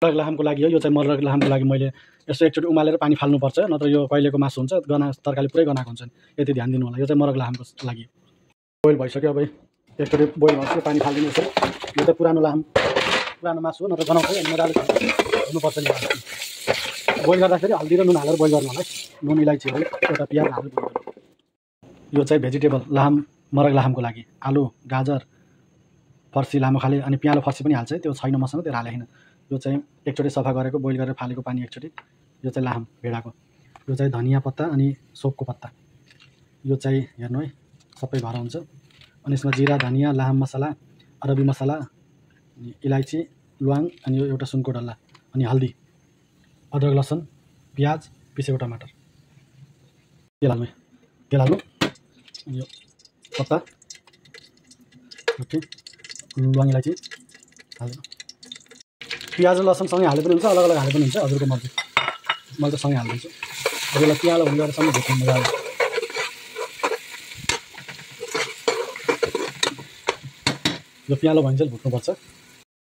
मरक लाहामको लागि हो। यो चाहिँ मरक लाहामको लागि मैले यसो एकचोटि उमालेर पानी फाल्नुपर्छ, नत्र यो कहिलेको मासु हुन्छ गना तरकारी पुरै गनाएको हुन्छ। यति ध्यान दिनु होला। यो चाहिँ मरक लाहामको लागि बोइल भइसक्यो। अब एकचोटि बोइल भएपछि पानी फालिदिनु यसो। यो चाहिँ पुरानो लाहाम पुरानो मासु हो, नत्र गनाउँछ अनि मजाले हुनुपर्छ नि। बोइल गर्दाखेरि हल्दी र नुन हालेर बोइल गर्नु होला है। नुन इलाइचीहरू एउटा प्याज हालेर बोइल गर्नु। यो चाहिँ भेजिटेबल लाहाम मरक लाहामको लागि आलु गाजर फर्सी लामो खाले अनि पियालो फर्सी पनि हाल्छ। त्यो छैन मसँग, त्यो हाले होइन। यो चाहिँ एकचोटि सफा गरेको बोइल गरेर फालेको पानी एकचोटि। यो चाहिँ लाहाम भेडाको। यो चाहिँ धनियाँ पत्ता अनि सोपको पत्ता। यो चाहिँ हेर्नु है सबै घर हुन्छ। अनि यसमा जिरा धनियाँ लाहाम मसला अरबी मसला अनि इलाइची ल्वाङ अनि यो एउटा सुनको डल्ला अनि हल्दी अदरक लसुन प्याज पिसेको टमाटर। तेल हाल्नु तेल हाल्नु अनि यो पत्ता ओके ल्वाङ इलाइची हाल्नु। प्याज र लसुनसँगै हाले पनि हुन्छ, अलग अलग हाले पनि हुन्छ, हजुरको मर्जी। मैले त सँगै हालिदिन्छु। अब यसलाई पियालो हुने गरेर सँगै भुट्नु मजाले। यो पियालो भइन्छ भुट्नुपर्छ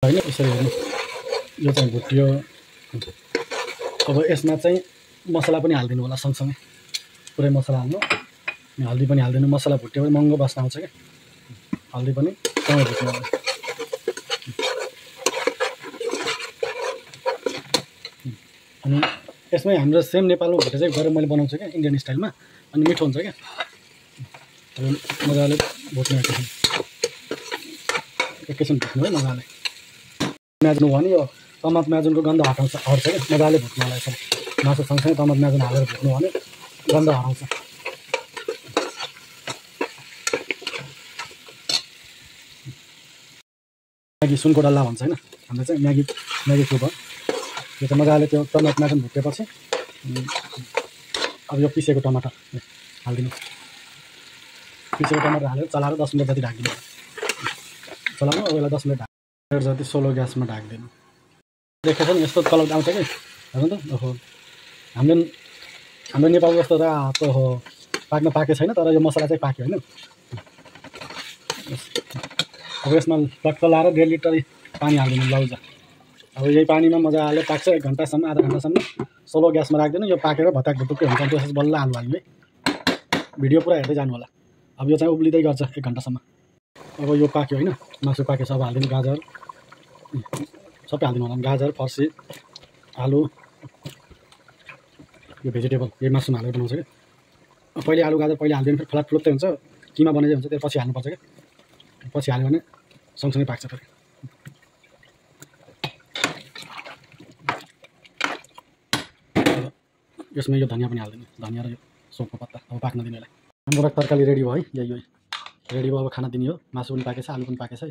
होइन। यसरी हेर्नु यो चाहिँ भुट्यो। अब यसमा चाहिँ मसला पनि हालिदिनु होला सँगसँगै, पुरै मसला हाल्नु अनि हल्दी पनि हालिदिनु। मसला भुट्यो भने महँगो बस्न आउँछ क्या, हल्दी पनि सँगै भुट्नु होला। अनि यसमै हाम्रो सेम नेपालमा भुटे चाहिँ गरेर मैले बनाउँछु क्या इन्डियन स्टाइलमा, अनि मिठो हुन्छ क्या। अब मजाले भुट्नु एकैछिन भुट्नु है मजाले। म्याजुन भने यो टमाट म्याजुनको गन्ध हटाउँछ हट्छ क्या, मजाले भुट्नु होला। यसरी मासु सँगसँगै टमाट म्याजुन हालेर भुट्नु भने गन्ध हराउँछ। म्यागी सुनको डल्ला भन्छ होइन हाम्रो चाहिँ, म्यागी क्युब हो। यो चाहिँ मजाले त्यो टमाटर म्याजुन भुटेपछि अब यो पिसेको टमाटर हालिदिनु। पिसेको टमाटर हालेर चलाएर 10 मिनट जति ढाकिदिनु। चलाउनु अब यसलाई 10 मिनट जति सोलो ग्यासमा ढाकिदिनु। देखेछ नि यस्तो कलर आउँछ कि हेर्नु त। ओहो हाम्रो नेपालको जस्तो रातो हो पाके छैन, तर यो मसला चाहिँ पाक्यो होइन। अब यसमा टक्क लाएर 1.5 लिटर पानी हालिदिनु लौजा। अब यही पानीमा मजाले पाक्छ 1 घन्टासम्म आधा घन्टासम्म सोलो ग्यासमा राखिदिनु। यो पाकेर भताक भुटुक्कै हुन्छ, त्यसपछि बल्ल आलु हाल्नु है। भिडियो पुरा हेर्दै जानु होला। अब यो चाहिँ उब्लिँदै गर्छ 1 घन्टासम्म। अब यो पाक्यो होइन, मासु पाकेछ। अब हालिदिनु गाजर सबै हालिदिनु होला। गाजर फर्सी आलु यो भेजिटेबल यही मासुमा हालेर बनाउँछ क्या। पहिले आलु गाजर पहिले हालिदिनु फेरि फ्लाट फ्लुट्टै हुन्छ, किमा बनाइदिए हुन्छ, त्यो पछि हाल्नुपर्छ क्या। पछि हाल्यो भने सँगसँगै पाक्छ फेरि। यसमा यो धनियाँ पनि हालिदिनु, धनियाँ र यो सोपको पत्ता। अब पाक्न दिनु यसलाई। हाम्रो तरकारी रेडी भयो है, यही हो रेडी भयो। अब खाना दिने हो। मासु पनि पाकेछ, आलु पनि पाकेछ है।